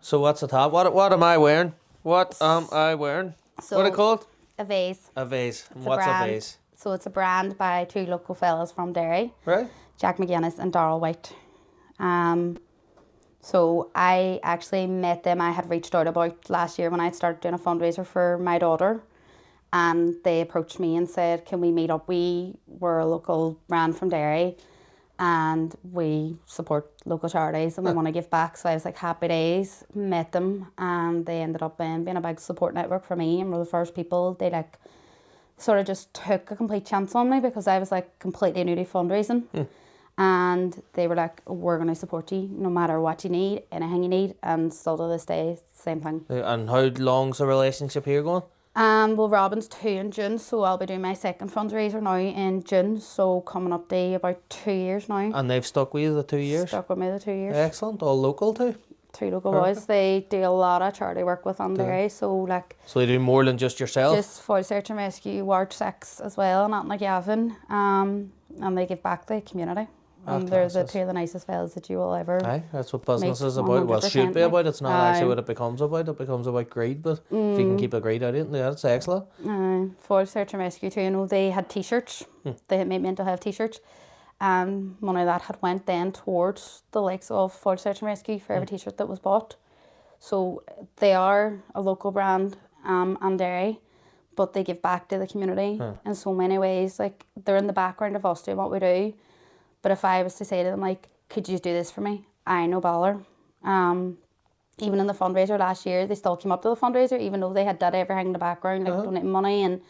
So what's the top? What am I wearing? What am I wearing? So, What are they called? Evaze. Evaze. It's What's a brand. Evaze? So it's a brand by two local fellas from Derry, Right. Jack McGuinness and Darrell White. So I actually met them. I had reached out about last year when I started doing a fundraiser for my daughter, and they approached me and said, can we meet up? We were a local brand from Derry and we support local charities and we want to give back. So I was like, happy days, met them, and they ended up being a big support network for me, and were the first people. They like sort of just took a complete chance on me because I was like completely new to fundraising. And they were like, we're going to support you no matter what you need, anything you need. And still to this day, same thing. And how long's the relationship here going? Well, Robyn's 2 in June, so I'll be doing my second fundraiser now in June. So coming up to about 2 years now. And they've stuck with you the 2 years? Stuck with me the 2 years. Excellent. All local too? 2 local boys. They do a lot of charity work with Derry, so like... So they do more than just yourself? Just for search and rescue, Ward 6 as well, and like Gavin. And they give back to the community. And they're the 2 of the nicest fellas that you will ever Aye, that's what business is 100%, about. Well, it should be about. It's not actually Aye. what it becomes about. It becomes about greed, but if you can keep the greed out of it, yeah, that's excellent. For search and rescue too, you know, they had t-shirts. They had made mental health t-shirts, and money of that had went then towards the likes of for search and rescue for every t-shirt that was bought. So they are a local brand, and Derry, but they give back to the community in so many ways. Like, they're in the background of us doing what we do. But if I was to say to them, like, could you do this for me? I no bother. Even in the fundraiser last year, they still came up to the fundraiser, even though they had done everything in the background, like donating money and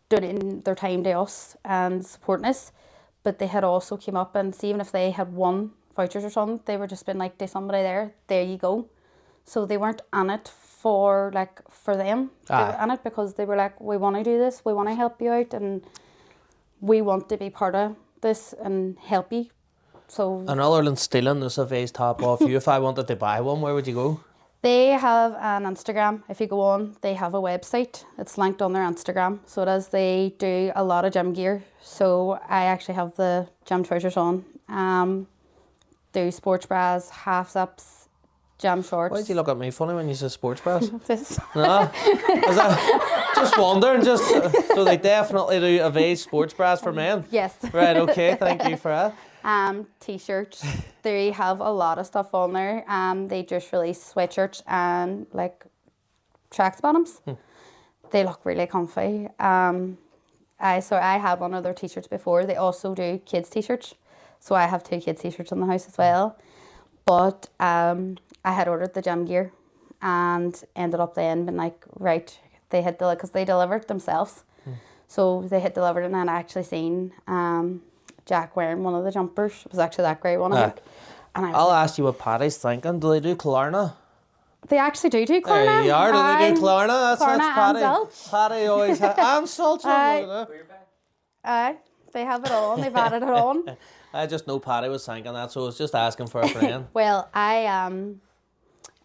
donating their time to us and supporting us. But they had also came up and see, even if they had won vouchers or something, they were just been like, there's somebody there you go. So they weren't on it for them. They were on it because they were like, we want to do this, we want to help you out, and we want to be part of this and help you. So, and other than stealing this Evaze top off you, if I wanted to buy one, where would you go? They have an Instagram. If you go on, they have a website. It's linked on their Instagram. So it is. They do a lot of gym gear. So I actually have the gym trousers on. Do sports bras, half-zips, gym shorts. Why did you look at me funny when you said sports bras? This. No, is that just wondering? So they definitely do Evaze sports bras for men. Yes. Right. Okay. Thank you for that. T-shirts. They have a lot of stuff on there. They just released sweatshirts and like tracks bottoms. They look really comfy. I had one of their t-shirts before. They also do kids t-shirts, so I have 2 kids t-shirts in the house as well. But I had ordered the gym gear and ended up then being like, right, they had because they delivered themselves, so they had delivered it, and I actually seen Jack wearing one of the jumpers. It was actually that grey one, I think. And I'll ask you what Paddy's thinking. Do they do Klarna? They actually do Klarna. There you are. Do they do Klarna? That's Paddy. And Zilch. Paddy always has. And Zilch. Aye, they have it on. They've added it on. I just know Paddy was thinking that, so I was just asking for a friend. Well,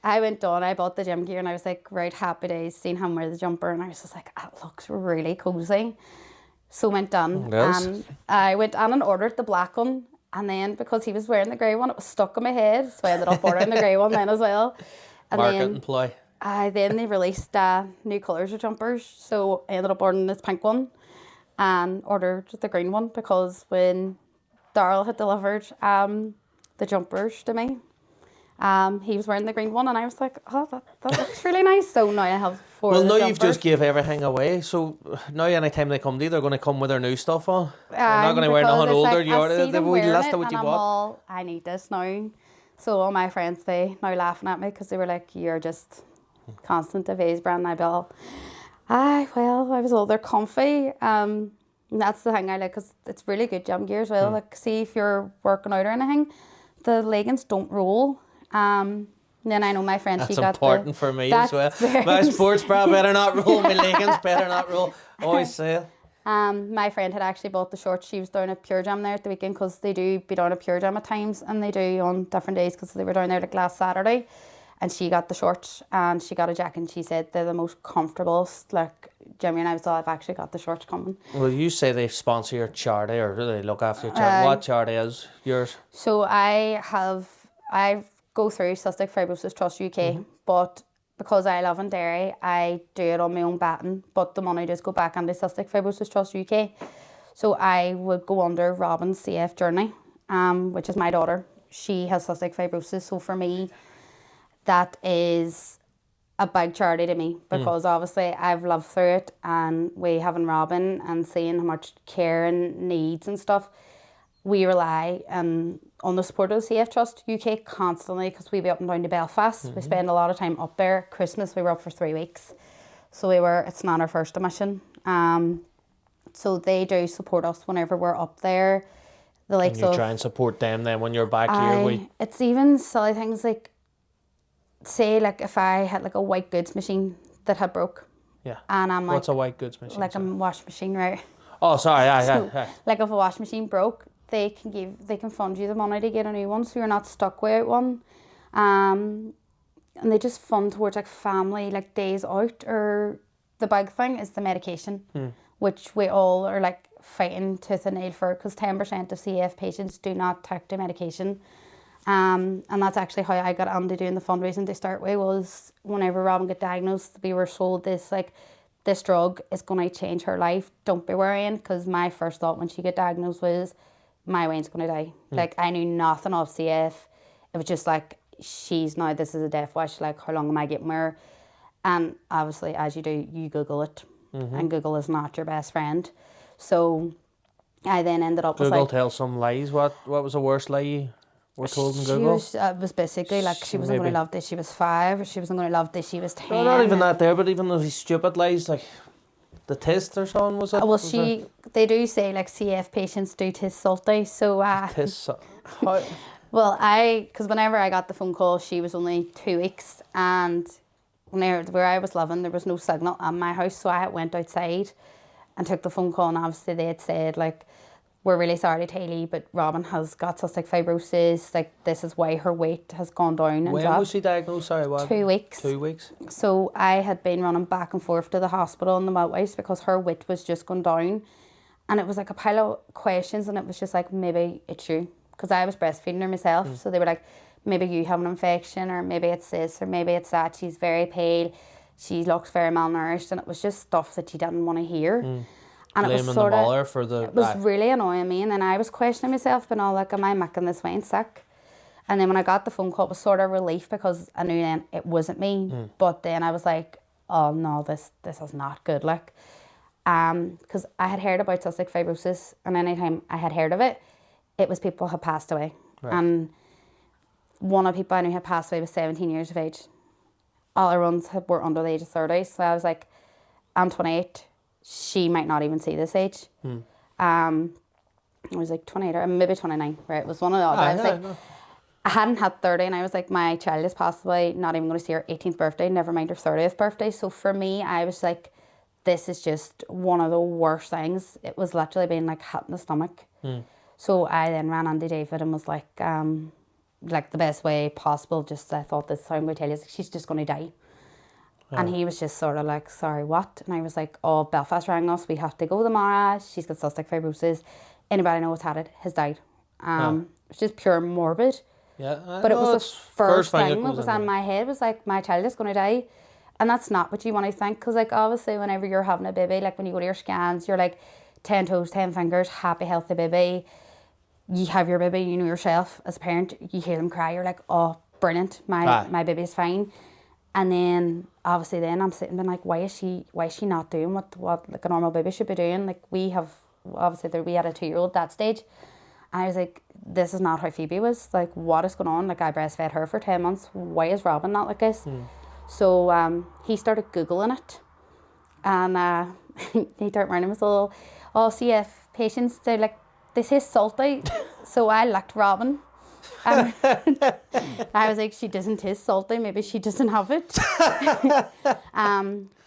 I went on, I bought the gym gear, and I was like, right, happy days, seeing him wear the jumper, and I was just like, it looks really cozy. So went on, and I went on and ordered the black one, and then because he was wearing the grey one, it was stuck in my head, so I ended up ordering the grey one then as well. And Market employ. Then they released new colours of jumpers, so I ended up ordering this pink one and ordered the green one because when Darrell had delivered the jumpers to me, he was wearing the green one, and I was like, oh, that looks really nice. So now I have 4 Well, of the now jumpers. you've just gave everything away, so now anytime they come to you, they're going to come with their new stuff on. They're not going to wear nothing older. Like, You already the list of what you bought. I need this now. So all my friends, they now laughing at me because they were like, you're just constant Evaze brand. And I'd be all, I was all, they're comfy. And that's the thing I like, because it's really good gym gear as well. Like, see if you're working out or anything, the leggings don't roll. Then I know my friend, That's she got important for me as well. My sports bra better not roll, my leggings better not roll. Always say it. My friend had actually bought the shorts. She was down at Pure Gym there at the weekend, because they do be down at Pure Gym at times, and they do on different days, because they were down there like last Saturday. And she got the shorts and she got a jacket, and she said they're the most comfortable. Like, Jimmy and I was all, I've actually got the shorts coming. Well, you say they sponsor your charity, or do they look after your charity? What charity is yours? So I've go through Cystic Fibrosis Trust UK, but because I live in Derry, I do it on my own batting, but the money does go back into Cystic Fibrosis Trust UK. So I would go under Robyn's CF journey, which is my daughter. She has cystic fibrosis, so for me, that is a big charity to me, because obviously I've lived through it, and we having Robyn and seeing how much care and needs and stuff, we rely on the support of the CF Trust UK constantly, because we be up and down to Belfast. We spend a lot of time up there. Christmas we were up for 3 weeks, so it's not our first admission. So they do support us whenever we're up there. And you try and support them then when you're back here. It's even silly things like, say, like if I had like a white goods machine that had broke. Yeah. And I'm like, what's a white goods machine? Like a wash machine, right? Oh, sorry. Like if a wash machine broke, they can fund you the money to get a new one, so you're not stuck with one. And they just fund towards like family, like days out. Or the big thing is the medication, which we all are like fighting tooth and nail for, because 10% of CF patients do not take the medication. And that's actually how I got into doing the fundraising to start with. Was whenever Robyn got diagnosed, we were sold this drug is going to change her life, don't be worrying, because my first thought when she got diagnosed was, my Wayne's going to die. Like, I knew nothing of CF. It was just like, this is a death wish, like, how long am I getting her? And obviously, as you do, you Google it, and Google is not your best friend. So I then ended up with Google tells some lies. What was the worst lie you were told in Google? It was basically like she wasn't going to love this, she was 5, or she wasn't going to love this, she was 10. No, not even that there, but even those stupid lies, like the test or something, was it? Well, they do say like CF patients do taste salty, so... Well, because whenever I got the phone call, she was only 2 weeks, and where I was living, there was no signal at my house, so I went outside and took the phone call, and obviously they had said, like, we're really sorry to tell you, but Robyn has got cystic fibrosis, like, this is why her weight has gone down and dropped. When was she diagnosed? Sorry, what? 2 weeks. 2 weeks. So I had been running back and forth to the hospital and the midwives, because her weight was just going down, and it was like a pile of questions, and it was just like, maybe it's you, because I was breastfeeding her myself, so they were like, maybe you have an infection, or maybe it's this, or maybe it's that, she's very pale, she looks very malnourished, and it was just stuff that you didn't want to hear. And Blaming it was sort the mother of, for the... It was really annoying me, and then I was questioning myself, but like, am I making this Wayne sick? And then when I got the phone call, it was sort of relief, because I knew then it wasn't me. But then I was like, oh no, this is not good, like. Because I had heard about cystic fibrosis, and anytime I had heard of it, it was people had passed away. Right. And one of the people I knew had passed away was 17 years of age. All our ones were under the age of 30. So I was like, I'm 28. She might not even see this age. I was like 28 or maybe 29, right? It was one of the odd. I hadn't had 30, and I was like, my child is possibly not even going to see her 18th birthday, never mind her 30th birthday. So for me, I was like, this is just one of the worst things. It was literally being like hit in the stomach. So I then ran into David and was like the best way possible. Just, I thought, this is how I'm going to tell you, she's just going to die. And he was just sort of like, sorry, what? And I was like, oh, Belfast rang us, we have to go tomorrow, she's got cystic fibrosis, anybody know what's had it has died. It's just pure morbid. Yeah, but it was the first thing that was on my head, was like, my child is going to die. And that's not what you want to think, because like, obviously whenever you're having a baby, like when you go to your scans, you're like 10 toes, 10 fingers, happy, healthy baby. You have your baby, you know yourself as a parent, you hear them cry, you're like, oh, brilliant, my baby's fine. And then obviously then I'm sitting being like, why is she not doing what like a normal baby should be doing? Like, we had a 2-year-old at that stage. And I was like, this is not how Phoebe was. Like, what is going on? Like, I breastfed her for 10 months. Why is Robyn not like this? So he started Googling it. And he started running with all CF patients. They're like, they say salty. So I looked Robyn. And I was like, she doesn't taste salty, maybe she doesn't have it.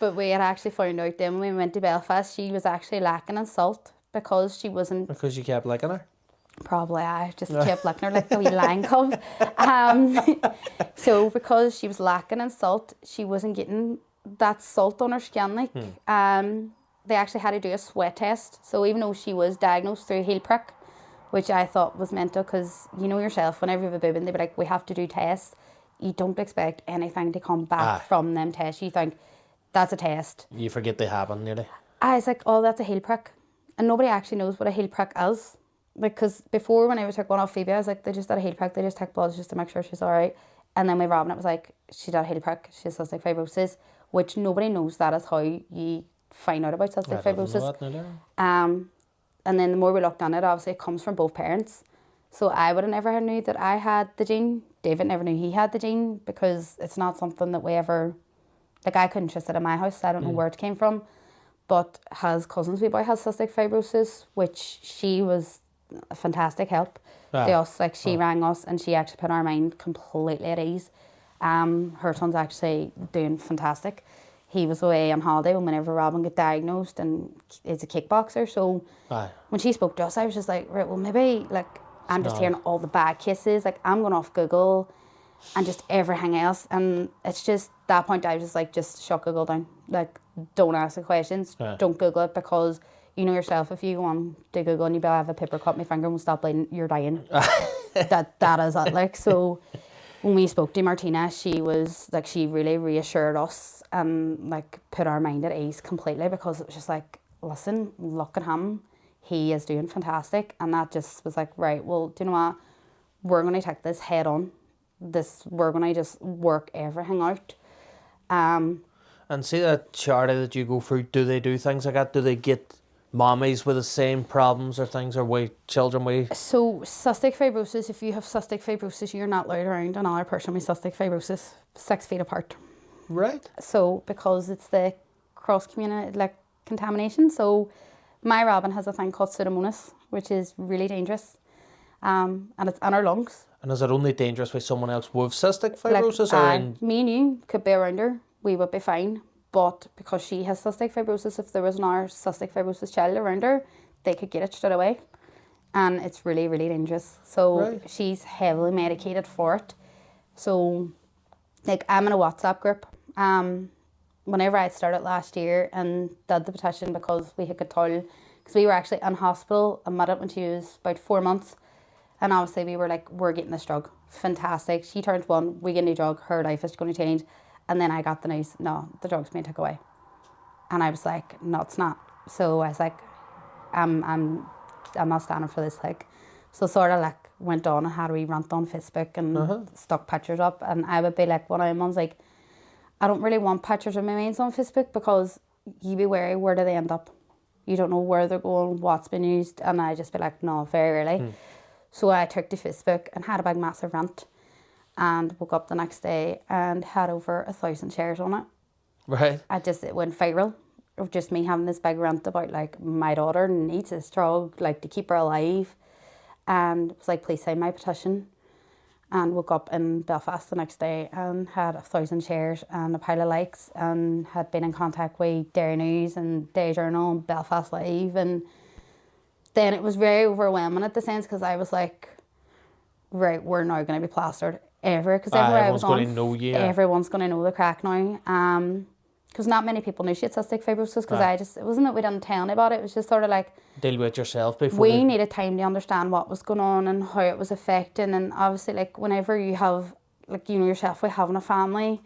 But we had actually found out then when we went to Belfast, she was actually lacking in salt, because she wasn't... Because you kept licking her? Probably, I just kept licking her like a wee lion cub. So because she was lacking in salt, she wasn't getting that salt on her skin. Like, they actually had to do a sweat test. So even though she was diagnosed through heel prick, which I thought was mental because you know yourself, whenever you have a baby and they be like, we have to do tests, you don't expect anything to come back from them tests. You think, that's a test. You forget they happen nearly. I was like, oh, that's a heel prick. And nobody actually knows what a heel prick is. Because before, when I took one off Phoebe, I was like, they just had a heel prick. They just took blood just to make sure she's all right. And then with Robyn, it was like, she had a heel prick. She has cystic fibrosis, which nobody knows that is how you find out about cystic fibrosis. And then the more we looked on it, obviously it comes from both parents. So I would have never knew that I had the gene. David never knew he had the gene because it's not something that we ever, like I couldn't trust it in my house. I don't know where it came from. But his cousin's wee boy has cystic fibrosis, which she was a fantastic help to us. Like she rang us and she actually put our mind completely at ease. Her son's actually doing fantastic. He was away on holiday whenever Robyn got diagnosed and is a kickboxer. So when she spoke to us, I was just like, right, well, maybe like I'm just hearing all the bad cases. Like I'm going off Google and just everything else. And it's just that point I was just like, just shut Google down. Like don't ask the questions. Don't Google it because you know yourself, if you go on to Google and you be like, I have a paper cut, my finger won't stop bleeding, you're dying. that is it. Like, so when we spoke to Martina, she was like, she really reassured us and like put our mind at ease completely because it was just like, listen, look at him. He is doing fantastic. And that just was like, right, well, do you know what? We're going to take this head on. We're going to just work everything out. And see that charity that you go through, do they do things like that? Do they get mommies with the same problems or things, or children with? So cystic fibrosis, if you have cystic fibrosis, you're not allowed around another person with cystic fibrosis 6 feet apart. Right. So because it's the cross-community like contamination. So my Robyn has a thing called Pseudomonas, which is really dangerous. And it's in our lungs. And is it only dangerous with someone else with cystic fibrosis? Like, me and you could be around her, we would be fine. But because she has cystic fibrosis, if there was another cystic fibrosis child around her, they could get it straight away. And it's really, really dangerous. So she's heavily medicated for it. So, like, I'm in a WhatsApp group. Whenever I started last year and did the petition because we had got told, because we were actually in hospital, admitted when she was about 4 months. And obviously we were like, we're getting this drug. Fantastic. She turns 1, we get a new drug, her life is going to change. And then I got the news, no, the drug's being taken away. And I was like, no, it's not. So I was like, I'm not standing for this. Like, so sort of like went on and had a wee rant on Facebook and stuck pictures up. And I would be like, one of them ones like, I don't really want pictures of my mates on Facebook because you be wary, where do they end up? You don't know where they're going, what's been used. And I just be like, no, very rarely. So I took to Facebook and had a big massive rant. And woke up the next day and had over 1,000 shares on it. Right. It went viral of just me having this big rant about like my daughter needs this drug, like to keep her alive. And it was like, please sign my petition. And woke up in Belfast the next day and had 1,000 shares and a pile of likes and had been in contact with Derry News and Day Journal and Belfast Live. And then it was very overwhelming at the sense because I was like, right, we're now going to be plastered everywhere because everywhere I was on, everyone's going to know the crack now. Because not many people knew she had cystic fibrosis because it wasn't that we didn't tell anybody, it was just sort of like, deal with yourself before. We needed time to understand what was going on and how it was affecting. And obviously, like, whenever you have, like, you know yourself, with having a family,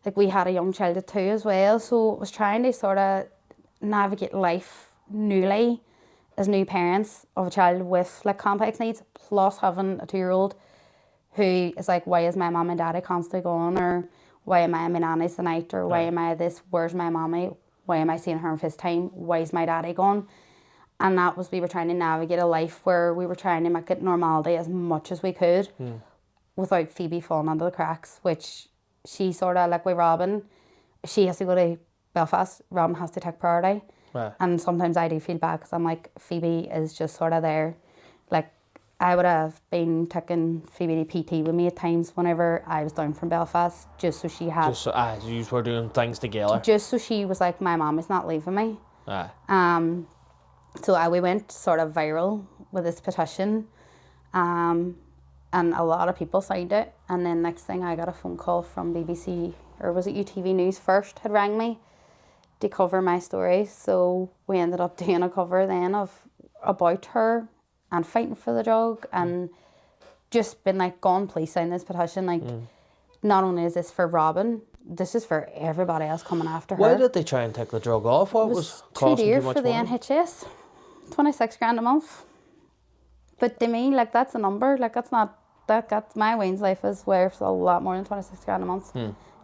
like, we had a young child at 2 as well. So it was trying to sort of navigate life newly as new parents of a child with, like, complex needs, plus having a 2-year-old who is like, why is my mum and daddy constantly gone? Or why am I in my nanny's tonight? Or why am I this? Where's my mommy? Why am I seeing her on FaceTime? Why is my daddy gone? And that was, we were trying to navigate a life where we were trying to make it normality as much as we could without Phoebe falling under the cracks, which she sort of, like with Robyn, she has to go to Belfast, Robyn has to take priority. Right. And sometimes I do feel bad because I'm like, Phoebe is just sort of there. Like, I would have been taking Phoebe to PT with me at times whenever I was down from Belfast, just so she had... Just so, you were doing things together. Just so she was like, my mum is not leaving me. So we went sort of viral with this petition, and a lot of people signed it. And then next thing, I got a phone call from BBC, or was it UTV News first, had rang me to cover my story. So we ended up doing a cover then about her, and fighting for the drug and just been like, "Gone, please sign this petition." Like, not only is this for Robyn, this is for everybody else coming after her. Why did they try and take the drug off? What was costing too much for the money? NHS, 26 grand a month. But to me, like, that's a number. Like, that's not, that's my Wayne's life is worth a lot more than 26 grand a month.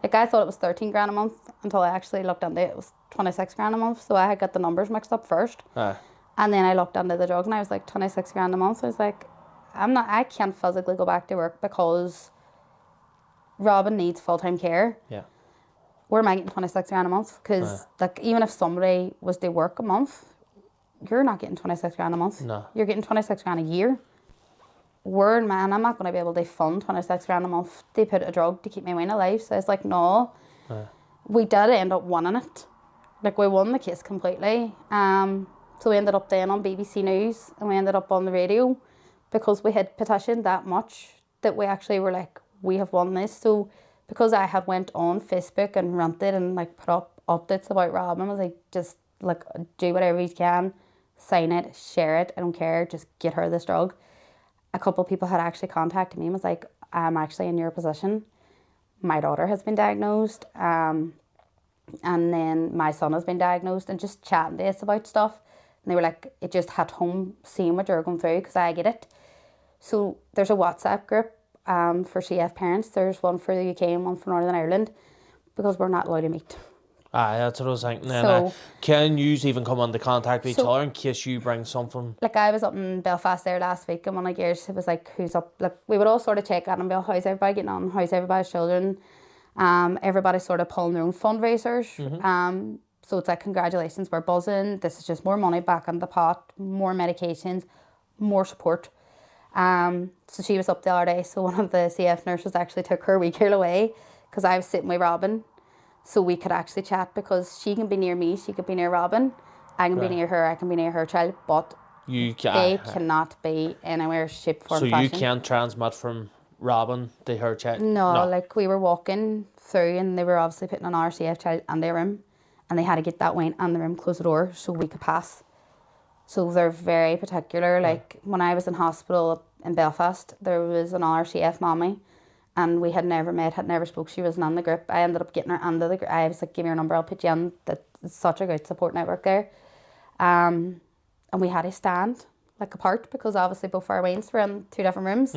Like, I thought it was 13 grand a month until I actually looked into it. It was 26 grand a month. So I had got the numbers mixed up first. And then I looked into the drug and I was like, 26 grand a month. I was like, I can't physically go back to work because Robyn needs full-time care. Yeah. Where am I getting 26 grand a month? Because like, even if somebody was to work a month, you're not getting 26 grand a month. No. You're getting 26 grand a year. I'm not going to be able to fund 26 grand a month to put a drug to keep my Wayne alive. So it's like, no. We did end up winning it. Like, we won the case completely. So we ended up then on BBC News and we ended up on the radio because we had petitioned that much that we actually were like, we have won this. So because I had went on Facebook and ranted and like put up updates about Robyn, I was like, just like, do whatever you can, sign it, share it, I don't care, just get her this drug. A couple of people had actually contacted me and was like, I'm actually in your position. My daughter has been diagnosed, and then my son has been diagnosed, and just chatting to us about stuff. And they were like, it just hit home seeing what you're going through because I get it. So there's a WhatsApp group for CF parents. There's one for the UK and one for Northern Ireland because we're not allowed to meet. That's what I was thinking. So, can you even come into contact with each other in case you bring something? Like, I was up in Belfast there last week and one of the girls was like, who's up? Like, we would all sort of check out and be like, how's everybody getting on? How's everybody's children? Everybody's sort of pulling their own fundraisers. So it's like, congratulations, we're buzzing. This is just more money back in the pot, more medications, more support. So she was up the other day. So one of the CF nurses actually took her wee girl away because I was sitting with Robyn. So we could actually chat because she can be near me, she could be near Robyn. I can be near her, I can be near her child, but they cannot be anywhere, shape, form, fashion. So you can't transmit from Robyn to her child? No, like we were walking through and they were obviously putting an RCF child in their room and they had to get that Wayne in the room, close the door so we could pass. So they're very particular. Like when I was in hospital in Belfast, there was an RCF mommy. And we had never met, had never spoke. She wasn't on the group. I ended up getting her into the group. I was like, give me your number, I'll put you in. That's such a great support network there. And we had to stand like apart because obviously both our Waynes were in 2 different rooms.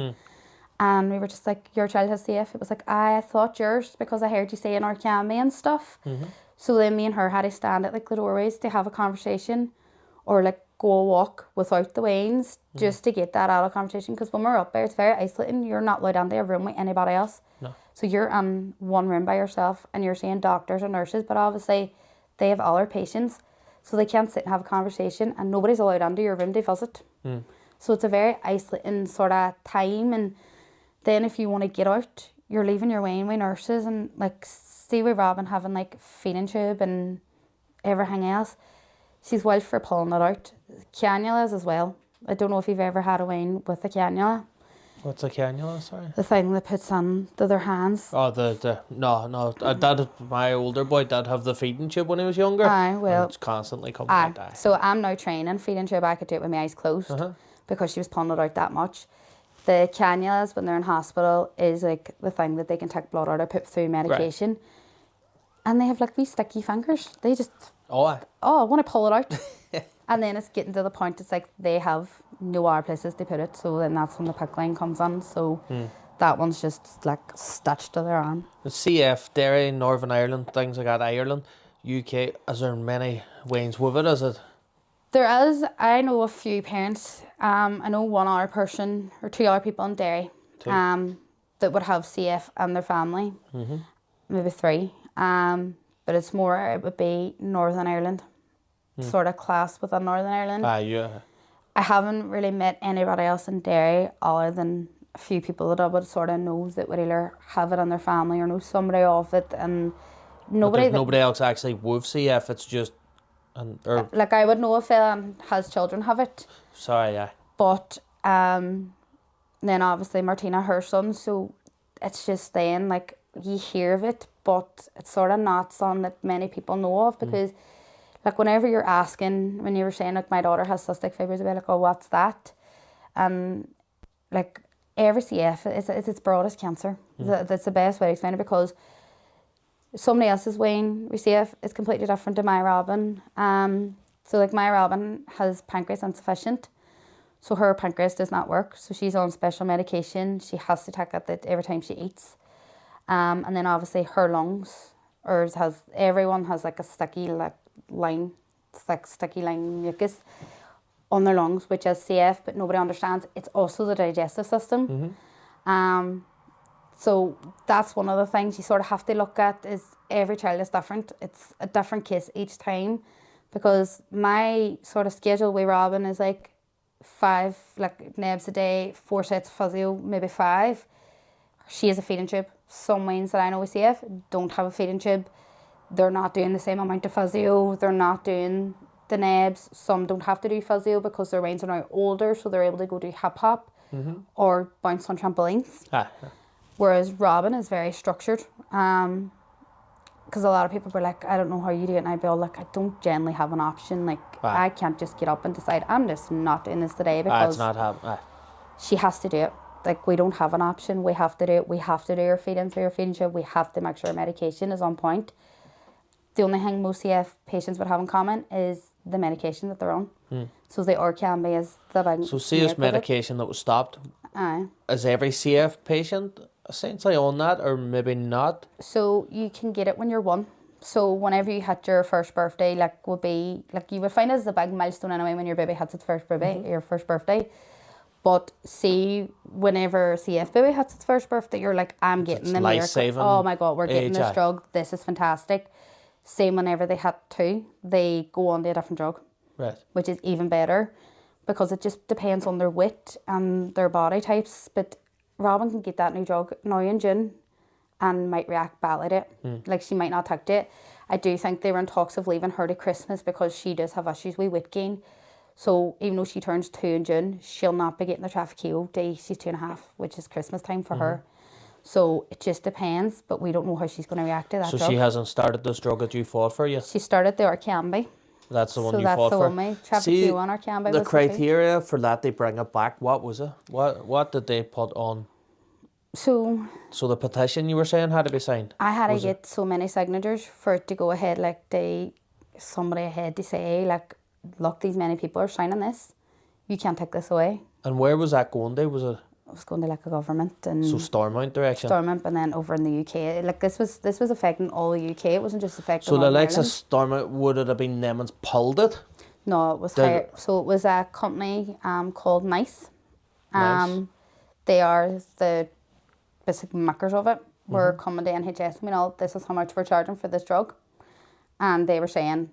And we were just like, your child has CF. It was like, I thought yours because I heard you say in our Arcami and stuff. So then me and her had to stand at like the doorways to have a conversation or like go a walk without the Waynes just to get that out of conversation because when we're up there it's very isolating. You're not allowed into a room with anybody else. No. So you're in one room by yourself and you're seeing doctors and nurses, but obviously they have all their patients so they can't sit and have a conversation and nobody's allowed into your room to visit. So it's a very isolating sort of time. And then if you want to get out, you're leaving your Wayne with nurses and like see with Robyn having like feeding tube and everything else. She's wild for pulling it out. Cannulas as well. I don't know if you've ever had a Wayne with a cannula. What's a cannula, sorry? The thing that puts on their hands. Oh, no. My older boy did have the feeding tube when he was younger. Aye, well. It's constantly coming out that. So I'm now training feeding tube. I could do it with my eyes closed because she was pulling it out that much. The cannulas when they're in hospital is like the thing that they can take blood out or put through medication. Right. And they have like wee sticky fingers. They just... I want to pull it out. And then it's getting to the point, it's like they have no other places to put it. So then that's when the pick line comes in. So that one's just like stitched to their arm. The CF, Derry, Northern Ireland, things like that, Ireland, UK, is there many Waynes with it, is it? There is. I know a few parents. I know one other person or 2 other people in Derry that would have CF in their family. Maybe 3. But it's more, it would be Northern Ireland, sort of class within Northern Ireland. I haven't really met anybody else in Derry other than a few people that I would sort of know that would either have it in their family or know somebody of it, and nobody else actually with CF. It's just like I would know a fella and his children have it. Sorry, yeah. But then obviously Martina, her son. So it's just then like you hear of it, but it's sort of not something that many people know of because like whenever you're asking, when you were saying like my daughter has cystic fibrosis, they're like, oh, what's that? And like every CF, it's its broadest cancer. That's the best way to explain it, because somebody else's Wayne with CF is completely different to my Robyn. So like my Robyn has pancreas insufficient, so her pancreas does not work. So she's on special medication. She has to take it every time she eats. And then obviously her lungs, everyone has like a sticky line mucus on their lungs, which is CF, but nobody understands it's also the digestive system. So that's one of the things you sort of have to look at, is every child is different. It's a different case each time, because my sort of schedule with Robyn is like 5 like nebs a day, 4 sets of physio, maybe 5. She has a feeding tube. Some weans that I know with CF don't have a feeding tube. They're not doing the same amount of physio. They're not doing the nebs. Some don't have to do physio because their weans are now older, so they're able to go do hip hop or bounce on trampolines. Whereas Robyn is very structured. Because a lot of people were like, I don't know how you do it. And I'd be all like, I don't generally have an option. Like, I can't just get up and decide, I'm just not doing this today, because it's not happening. she has to do it. Like, we don't have an option. We have to do it. We have to do her feeding through her feeding tube. We have to make sure her medication is on point. The only thing most CF patients would have in common is the medication that they're on. So the Orkambi is the big... So CF's medication that was stopped, is every CF patient essentially on that, or maybe not? So you can get it when you're 1. So whenever you hit your first birthday, like would be like, you would find it as a big milestone anyway when your baby hits its first birthday, your first birthday. But see, whenever CF baby hits its first birthday, you're like, I'm getting the miracle. Oh my God, we're getting this drug. This is fantastic. Same whenever they hit 2, they go on to a different drug. Right. Which is even better, because it just depends on their weight and their body types. But Robyn can get that new drug now in June and might react badly to it. Like, she might not take it. I do think they were in talks of leaving her to Christmas, because she does have issues with weight gain. So even though she turns 2 in June, she'll not be getting the traffic kilo till she's 2.5, which is Christmas time for her. So it just depends, but we don't know how she's going to react to that drug. So she hasn't started this drug that you fought for yet? She started the Orkambi. That's the one you fought for? So that's the one, traffic kilo on Orkambi. The criteria for that, they bring it back, what was it? What did they put on? So the petition you were saying had to be signed? I had to get so many signatures for it to go ahead. Like, somebody had to say, like, look, these many people are signing this. You can't take this away. And where was that going to? Was it? It was going to like a government, and so Stormont direction. Stormont, and then over in the UK. Like, this was affecting all the UK. It wasn't just affecting. So the likes of Stormont, would it have been them and pulled it? No, it was higher. So it was a company called Nice. They are the basic makers of it. We're coming to NHS and all, this is how much we're charging for this drug, and they were saying,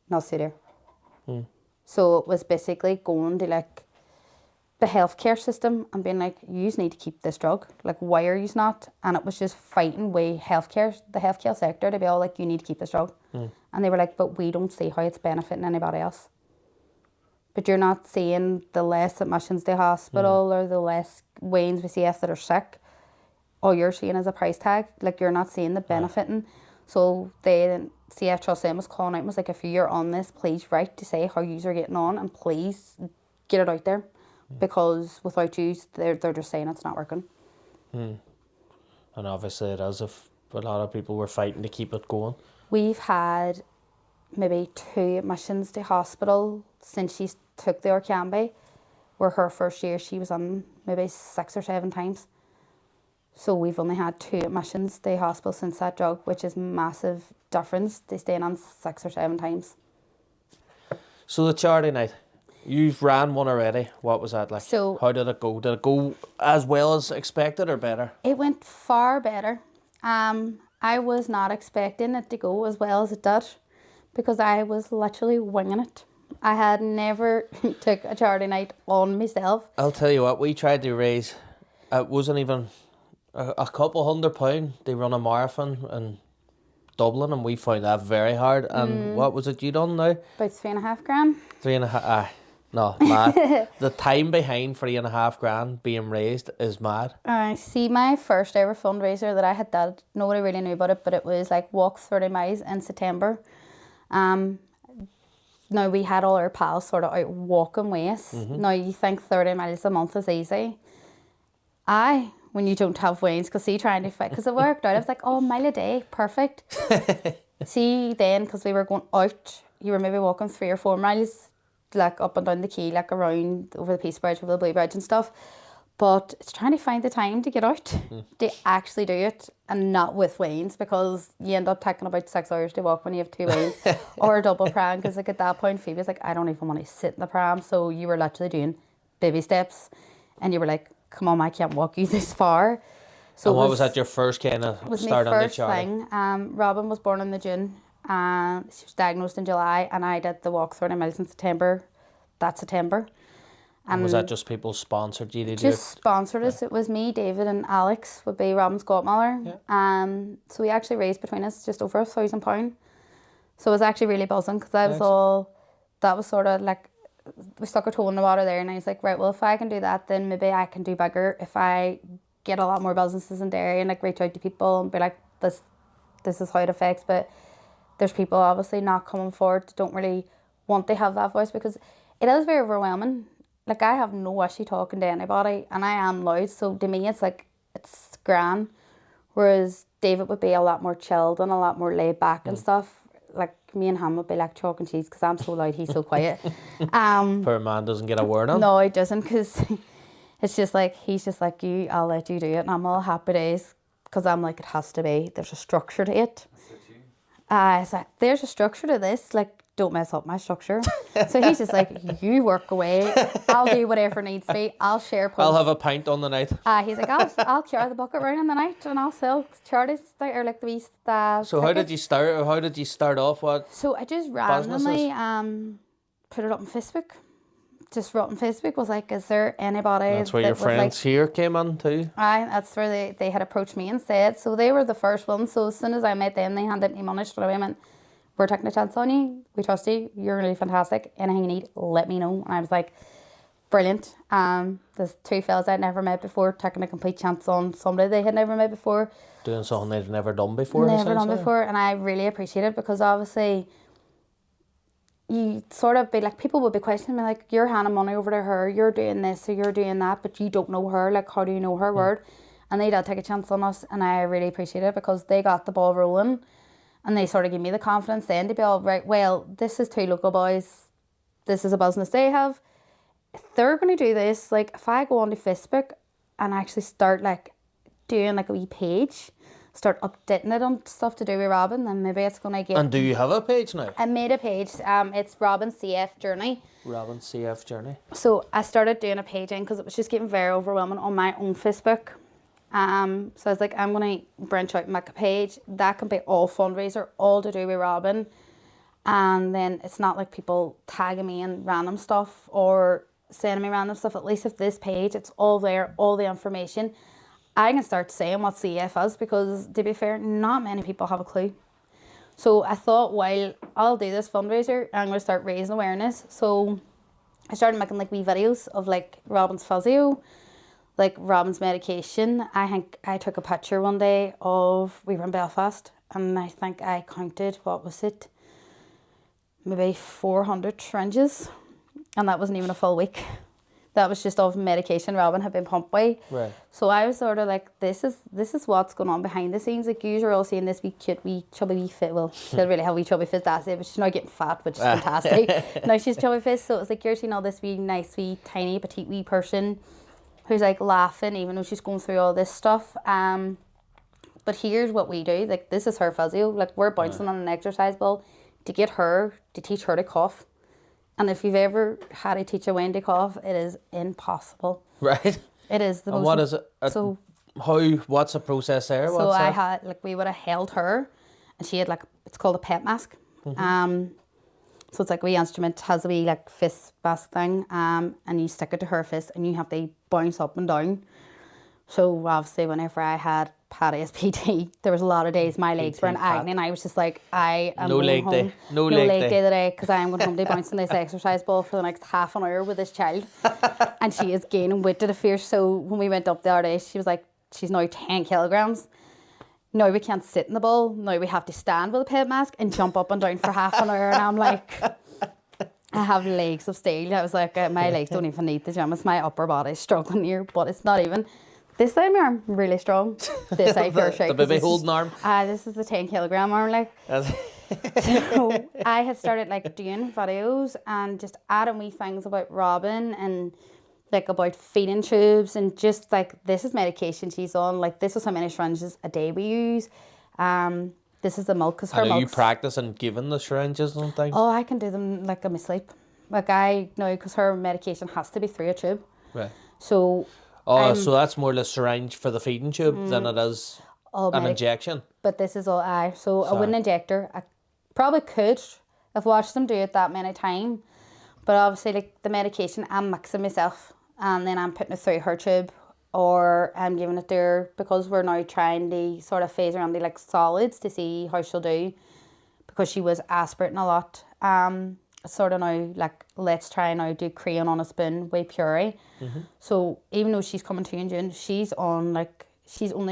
no, suitor. So it was basically going to like the healthcare system and being like, you need to keep this drug. Like, why are you not? And it was just fighting with the healthcare sector to be all like, you need to keep this drug. And they were like, but we don't see how it's benefiting anybody else. But you're not seeing the less admissions to hospital or the less weans with CF that are sick. All you're seeing is a price tag. Like, you're not seeing the benefiting. So the CF Trust then was calling out and was like, if you're on this, please write to say how you are getting on, and please get it out there. Because without you, they're just saying it's not working. And obviously it is, if a lot of people were fighting to keep it going. We've had maybe 2 admissions to hospital since she took the Orkambi, where her first year she was on maybe 6 or 7 times. So we've only had 2 admissions to hospital since that drug, which is massive difference to staying on 6 or 7 times. So the charity night, you've ran one already. What was that like? So how did it go? Did it go as well as expected or better? It went far better. I was not expecting it to go as well as it did, because I was literally winging it. I had never took a charity night on myself. I'll tell you what, we tried to raise, it wasn't even a couple £100 to run a marathon in Dublin, and we found that very hard. And what was it you done now? About 3.5 grand. 3.5, no, mad. The time behind 3.5 grand being raised is mad. I see, my first ever fundraiser that I had done, nobody really knew about it, but it was like walk 30 miles in September. now we had all our pals sort of out walking ways. Now you think 30 miles a month is easy. When you don't have wains, because see, trying to fit, because it worked out, I was like, oh, a mile a day, perfect. See, then, because we were going out, you were maybe walking 3 or 4 miles, like up and down the quay, like around over the Peace Bridge, over the Blue Bridge and stuff. But it's trying to find the time to get out, to actually do it, and not with wains, because you end up taking about 6 hours to walk when you have 2 wains, or a double pram, because like at that point, Phoebe was like, I don't even want to sit in the pram. So you were literally doing baby steps, and you were like, come on, I can't walk you this far. So and what was that your first kind of start on the Charlie? Thing. Robyn was born in June, and she was diagnosed in July, and I did the walk 30 miles in September. That September. And was that just people sponsored you to do it? Just sponsored us. It was me, David, and Alex would be Robyn's godmother. Yeah. So we actually raised between us just over £1,000. So it was actually really buzzing, because I was that was sort of like, we stuck our toe in the water there, and I was like, right, well, if I can do that, then maybe I can do bigger. If I get a lot more businesses in Derry and like reach out to people and be like, this is how it affects, but there's people obviously not coming forward, don't really want to have that voice, because it is very overwhelming. Like, I have no issue talking to anybody, and I am loud, so to me it's like, it's grand. Whereas David would be a lot more chilled and a lot more laid back and stuff. Like, me and him would be like chalk and cheese, because I'm so loud, he's so quiet. Poor man doesn't get a word on. No, he doesn't, because it's just like, he's just like, I'll let you do it, and I'm all happy days, because I'm like, it has to be, there's a structure to it. It's like, there's a structure to this, like, don't mess up my structure. So he's just like, you work away, I'll do whatever needs to be, I'll share posts. I'll have a pint on the night. He's like, I'll carry the bucket round in the night, and I'll sell charities, or like the wee So how did you start? How did you start off? What? So I just randomly put it up on Facebook. Just wrote on Facebook, was like, is there anybody? That's where your friends here came on too? That's where they had approached me and said, so they were the first ones. So as soon as I met them, they handed me money straight away and went, we're taking a chance on you, we trust you, you're really fantastic, anything you need, let me know. And I was like, brilliant. There's 2 fellas I'd never met before, taking a complete chance on somebody they had never met before. Doing something they'd never done before. Never done before, and I really appreciate it, because obviously you sort of be like, people would be questioning me like, you're handing money over to her, you're doing this or you're doing that, but you don't know her, like, how do you know her word? And they did take a chance on us, and I really appreciate it, because they got the ball rolling, and they sort of gave me the confidence then to be all right, well, this is 2 local boys, this is a business they have, if they're going to do this, like, if I go onto Facebook and actually start like doing like a wee page, start updating it on stuff to do with Robyn, then maybe it's going to get... And do you have a page now? I made a page, it's Robyn CF Journey. Robyn CF Journey. So I started doing a page in, because it was just getting very overwhelming on my own Facebook. So I was like, I'm going to branch out and make a page. That can be all fundraiser, all to do with Robyn. And then it's not like people tagging me in random stuff or sending me random stuff. At least if this page, it's all there, all the information. I can start saying what CF is, because to be fair, not many people have a clue. So I thought, well, I'll do this fundraiser, I'm going to start raising awareness. So I started making like wee videos of like Robyn's physio, like Robyn's medication. I think I took a picture one day of, we were in Belfast, and I think I counted, what was it, maybe 400 syringes, and that wasn't even a full week. That was just of medication Robyn had been pumped by. Right. So I was sort of like, this is what's going on behind the scenes. Like, you are all seeing this wee cute, wee chubby, wee fit. Well, she didn't really have wee chubby fit that day, but she's now getting fat, which is fantastic. Now she's chubby fit, so it's like you're seeing all this wee nice, wee tiny, petite, wee person who's like laughing, even though she's going through all this stuff. But here's what we do. Like, this is her physio. Like, we're bouncing on an exercise ball to get her, to teach her to cough. And if you've ever had a teacher Wendy cough, it is impossible. Right. It is the most... And what is it? So, what's the process there? So I had, like, we would have held her, and she had, like, it's called a pet mask. So it's like a wee instrument, has a wee, like, fist mask thing, and you stick it to her fist, and you have to bounce up and down. So obviously, whenever I had SPT, there was a lot of days my legs were in agony, and I was just like, I am going home. No leg day today, because I am going home to bounce on this exercise ball for the next half an hour with this child. And she is gaining weight to the fierce. So when we went up the other day, she was like, she's now 10 kilograms. Now we can't sit in the ball. Now we have to stand with a pet mask and jump up and down for half an hour. And I'm like, I have legs of steel. I was like, my legs don't even need the gym. It's my upper body struggling here, but it's not even. This side of my arm, really strong. This side, pure shape. The baby holding arm. This is the 10-kilogram arm, like. So I had started like doing videos and just adding wee things about Robyn and like about feeding tubes and just like this is medication she's on. Like this is how many syringes a day we use. This is the milk because her milk. Are you practicing giving the syringes and things? Oh, I can do them like I'm asleep. Like I know because her medication has to be through a tube. Right. So. So that's more the syringe for the feeding tube than it is an injection. But this is all So I wouldn't inject her. I probably could. I've watched them do it that many times. But obviously, like the medication, I'm mixing myself. And then I'm putting it through her tube. Or I'm giving it to her because we're now trying to sort of phase around the like solids to see how she'll do. Because she was aspirating a lot. Sort of now, like, let's try now do crayon on a spoon with puree. So even though she's coming to in June, she's only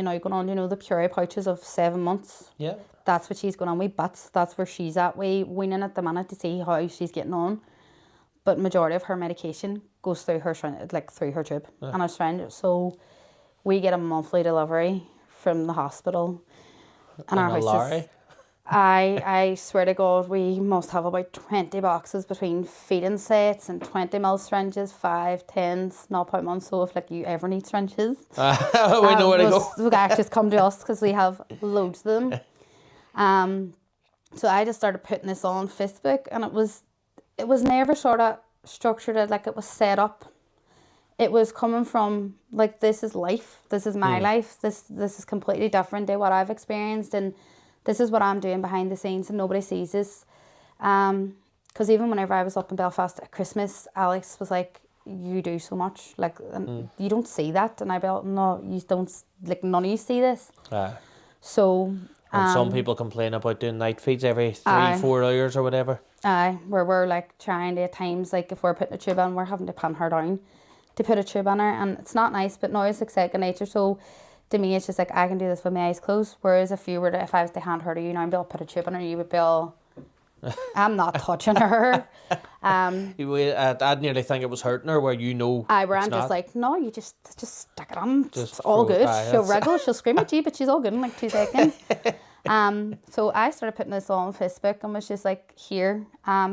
now going on, the puree pouches of 7 months. Yeah. That's what she's going on with butts. That's where she's at. We weaning at the minute to see how she's getting on. But majority of her medication goes through her through her tube and her syringe. So we get a monthly delivery from the hospital. And our house is, I swear to God, we must have about 20 boxes between feeding sets and 20 ml syringes, 5, 10s, 0.1. So if like you ever need syringes, we know where to go. You guys just come to us because we have loads of them. So I just started putting this on Facebook, and it was never sort of structured like it was set up. It was coming from like this is life, this is my life, this is completely different to what I've experienced, and this is what I'm doing behind the scenes and nobody sees this. Because even whenever I was up in Belfast at Christmas, Alex was like, you do so much. Like, you don't see that. And I felt, no, you don't, like, none of you see this. So... And some people complain about doing night feeds every 3-4 hours or whatever. Where we're, like, trying to, at times, like, if we're putting a tube on, we're having to pin her down to put a tube on her. And it's not nice, but now it's like second nature. So... to me, it's just like I can do this with my eyes closed. Whereas if I was to hand her to you now and be able to put a tube on her, you would be all, I'm not touching her. I'd nearly think it was hurting her where I'm just like, no, you just stick it on. It's all good. She'll wriggle, she'll scream at you, but she's all good in like 2 seconds. So I started putting this on Facebook and was just like, here,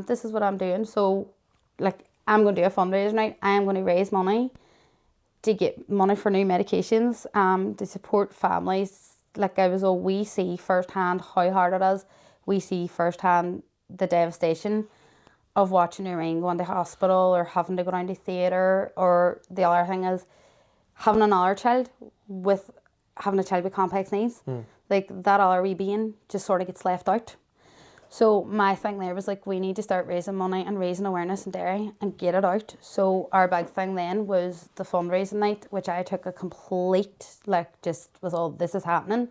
this is what I'm doing. So like, I'm going to do a fundraiser night. I am going to raise money to get money for new medications, to support families. Like we see firsthand how hard it is. We see firsthand the devastation of watching your man go into hospital or having to go down to theatre. Or the other thing is having another child with complex needs. Like that other wee being just sort of gets left out. So my thing there was like, we need to start raising money and raising awareness in Derry and get it out. So our big thing then was the fundraising night, which I took a complete, like just was all, this is happening,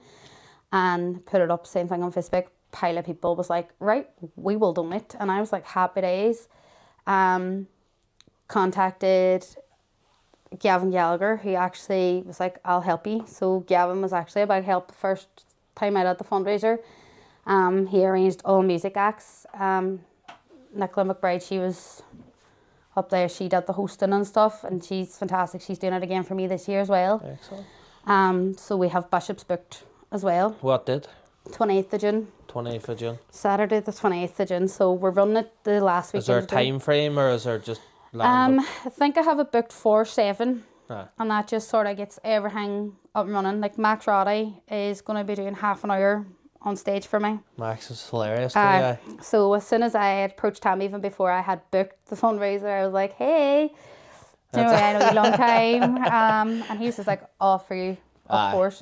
and put it up, same thing on Facebook. Pile of people was like, right, we will donate. And I was like, happy days. Contacted Gavin Gallagher, who actually was like, I'll help you. So Gavin was actually about help the first time out at the fundraiser. He arranged all music acts. Nicola McBride, she was up there. She did the hosting and stuff, and she's fantastic. She's doing it again for me this year as well. Excellent. So we have Bishops booked as well. What did? 28th of June. 28th of June. Saturday the 28th of June. So we're running it the last week. Is there a time frame or is there just... I think I have it booked for 7. And that just sort of gets everything up and running. Like Max Roddy is going to be doing half an hour on stage for me. Max is hilarious. So as soon as I had approached him, even before I had booked the fundraiser, I was like, hey, I know you a long time. And he was just like, all for you, of course.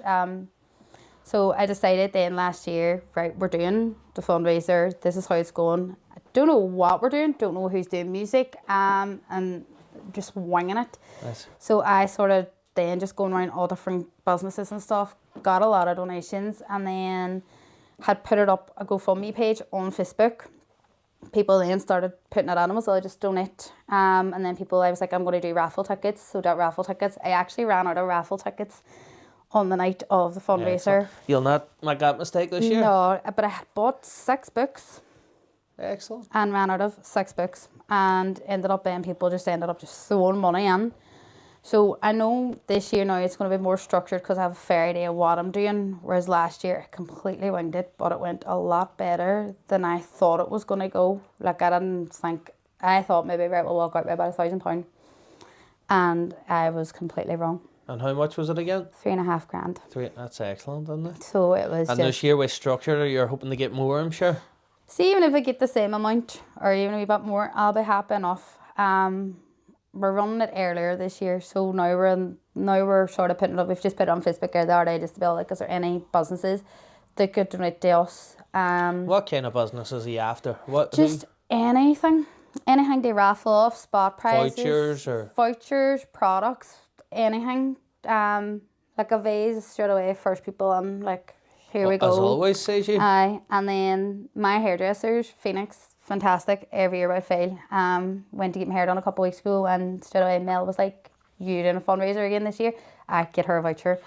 So I decided then last year, right, we're doing the fundraiser. This is how it's going. I don't know what we're doing. Don't know who's doing music. And just winging it. Nice. So I sort of then just going around all different businesses and stuff, got a lot of donations, and then had put it up a GoFundMe page on Facebook. People then started putting it on, so I just donate. And then I was like, I'm going to do raffle tickets. So that raffle tickets, I actually ran out of raffle tickets on the night of the fundraiser. You'll not make that mistake this year? No, but I had bought 6 books. Excellent. and ran out of 6 books and ended up being people just throwing money in. So I know this year now it's going to be more structured because I have a fair idea of what I'm doing, whereas last year I completely winged it, but it went a lot better than I thought it was going to go. Like I thought maybe right, we'll walk out with about £1,000, and I was completely wrong. And how much was it again? 3.5 grand. That's excellent, isn't it? So it was And just... this year with structure, you're hoping to get more, I'm sure. See, even if I get the same amount or even a wee bit more, I'll be happy enough. We're running it earlier this year, so now we're sort of putting it up. We've just put it on Facebook the other day just to be like, is there any businesses that could donate to us? What kind of business are you after? Anything they raffle off, spot prizes, vouchers, products, anything. Like Evaze straight away, first people on, like, here we go. As always, says you. Aye, and then my hairdressers, Phoenix, fantastic, every year without fail. Went to get my hair done a couple of weeks ago, and straight away Mel was like, you doing a fundraiser again this year? I get her a voucher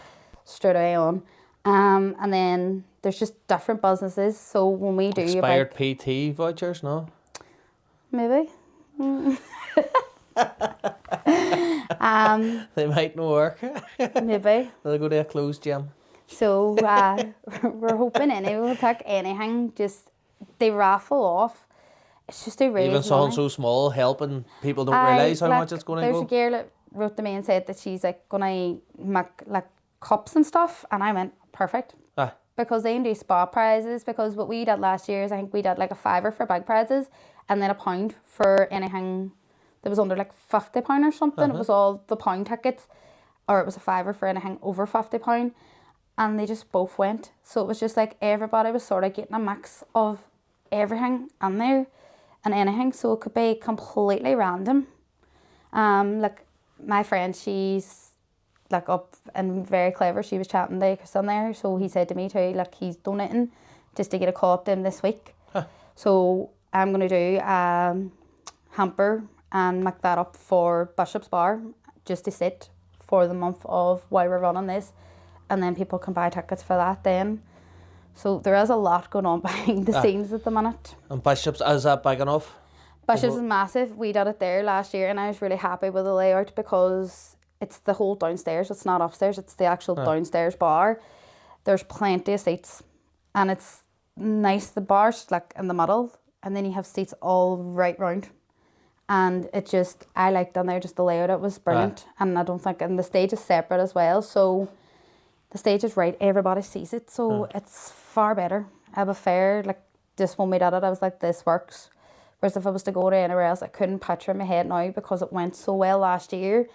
straight away on. And then there's just different businesses. So when we do expired PT vouchers, no? Maybe. They might not work. Maybe. They'll go to a closed gym. So we're hoping we'll take anything, just they raffle off. It's just to raise even something so small, helping people don't realise how much it's going to go. There's a girl that wrote to me and said that she's like going to make like cups and stuff, and I went, perfect. Because they can do spot prizes, because what we did last year is I think we did like a £5 for big prizes and then £1 for anything that was under like £50 or something. It was all the pound tickets, or it was a £5 for anything over £50, and they just both went. So it was just like everybody was sort of getting a mix of everything in there and anything, so it could be completely random. Like my friend, she's like up and very clever. She was chatting to Chris on there, so he said to me too, like he's donating just to get a call up to him this week. So I'm gonna do hamper and make that up for Bishop's Bar just to sit for the month of while we're running this, and then people can buy tickets for that then. So there is a lot going on behind the scenes at the minute. And Bishop's, is that big enough? Bishop's is massive. We did it there last year, and I was really happy with the layout because it's the whole downstairs. It's not upstairs. It's the actual downstairs bar. There's plenty of seats, and it's nice. The bar's like in the middle, and then you have seats all right round. And it just, I liked down there, just the layout. It was brilliant. And I don't think, and the stage is separate as well. So the stage is right. Everybody sees it. So it's far better. I have a fair, like, just when we did it, I was like, this works. Whereas if I was to go to anywhere else, I couldn't picture in my head now because it went so well last year.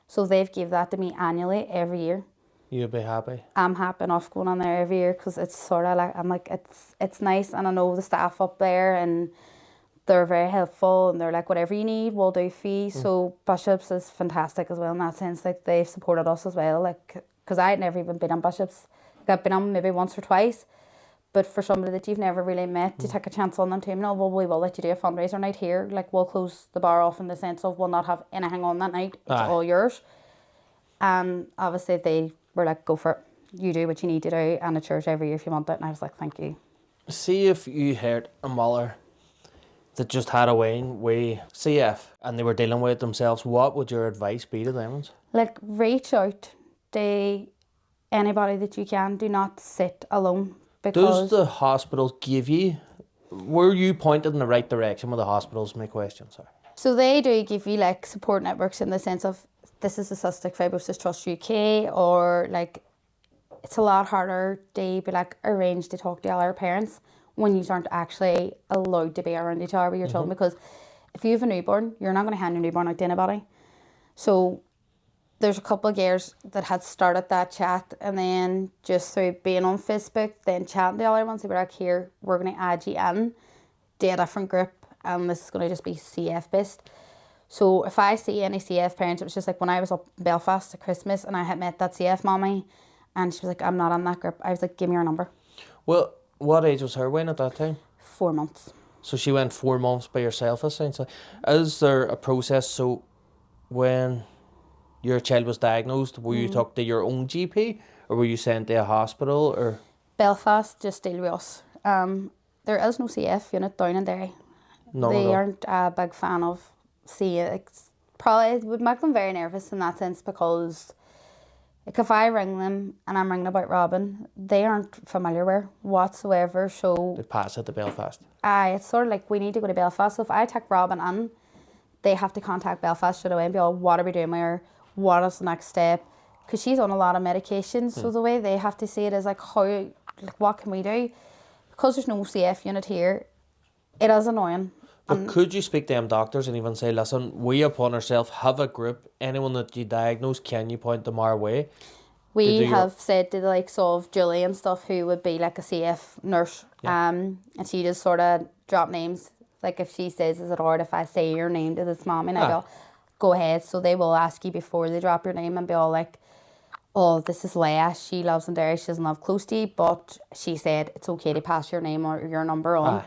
So they've give that to me annually every year. You'd be happy? I'm happy enough going on there every year because it's sort of like, I'm like, it's nice, and I know the staff up there and they're very helpful, and they're like, whatever you need, we'll do for you. So Bishop's is fantastic as well in that sense. Like, they've supported us as well. Like, because I had never even been on Bishop's. Like, I've been on maybe once or twice. But for somebody that you've never really met, to take a chance on them too, no, well, we will let you do a fundraiser night here. Like, we'll close the bar off in the sense of we'll not have anything on that night. It's all yours. And obviously they were like, go for it. You do what you need to do, and it's yours every year if you want it. And I was like, thank you. See if you heard a mother that just had a win with CF and they were dealing with it themselves, what would your advice be to them? Like, reach out to anybody that you can. Do not sit alone. Does the hospital give you, were you pointed in the right direction with the hospitals? My question, sorry. So they do give you like support networks in the sense of, this is the Cystic Fibrosis Trust UK, or like, it's a lot harder to be like arrange to talk to other parents when you aren't actually allowed to be around each other with your children, because if you have a newborn, you're not going to hand your newborn out to anybody. So there's a couple of girls that had started that chat, and then just through being on Facebook, then chatting to the other ones, they were like, here, we're going to add you in to a different group, and this is going to just be CF based. So if I see any CF parents, it was just like when I was up in Belfast at Christmas and I had met that CF mommy, and she was like, I'm not in that group. I was like, give me your number. Well, what age was her when at that time? 4 months. So she went 4 months by herself, essentially. Is there a process, so when your child was diagnosed, were you talked to your own GP, or were you sent to a hospital, or? Belfast just deal with us. there is no CF unit down in Derry. None at They all. aren't a big fan of CF. It's probably, it would make them very nervous in that sense because like if I ring them and I'm ringing about Robyn, they aren't familiar with her whatsoever. So They pass it to Belfast. it's sort of like we need to go to Belfast. So if I take Robyn in, they have to contact Belfast straight away and be all, what are we doing with her? What is the next step? Because she's on a lot of medication. So the way they have to see it is like, how, like, what can we do? Because there's no CF unit here, it is annoying. But could you speak to them doctors and even say, listen, we upon ourselves have a group, anyone that you diagnose, can you point them our way? We have said to the likes of Julie and stuff, who would be like a CF nurse, and she just sort of drop names. Like if she says, is it alright if I say your name to this mom? And I go ahead. So they will ask you before they drop your name and be all like, oh, this is Laya. She lives in Derry. She doesn't live close to you, but she said it's okay to pass your name or your number on.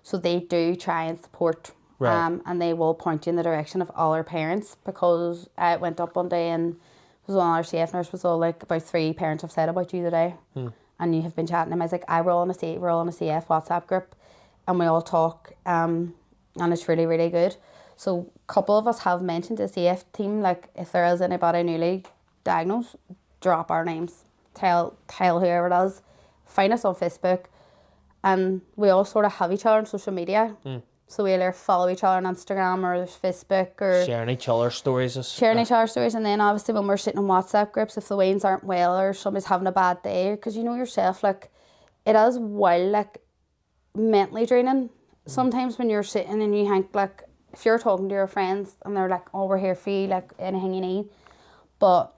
So they do try and support, and they will point you in the direction of all our parents, because I went up one day and was one of our CF nurse was all like, about 3 parents have said about you today, and you have been chatting to them. I was like, we're all in a CF WhatsApp group, and we all talk, and it's really, really good. So a couple of us have mentioned the CF team, like if there is anybody newly diagnosed, drop our names, tell whoever it is, find us on Facebook, and we all sort of have each other on social media. So we either follow each other on Instagram or Facebook, or sharing each other's stories. Each other's stories. And then obviously when we're sitting in WhatsApp groups, if the wains aren't well or somebody's having a bad day, because you know yourself, like it is wild, like mentally draining. Sometimes when you're sitting and you think, like, if you're talking to your friends and they're like, oh, we're here for you, like anything you need, but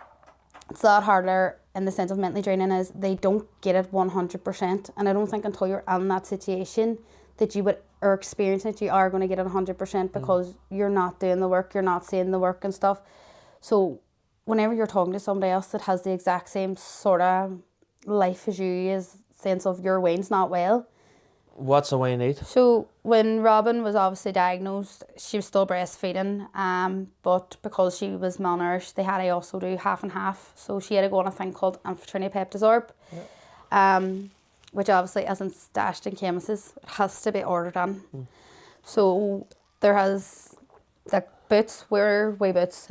it's a lot harder in the sense of mentally draining is they don't get it 100%. And I don't think until you're in that situation that you would, or experience it, you are going to get it 100%, because you're not doing the work, you're not seeing the work and stuff. So whenever you're talking to somebody else that has the exact same sort of life as you, is sense of your wain's not well. What's the way you need? So when Robyn was obviously diagnosed, she was still breastfeeding, but because she was malnourished, they had to also do half and half. So she had to go on a thing called Peptazorb, which obviously isn't stashed in chemists. It has to be ordered on. So there has, like, Boots, we're way Boots,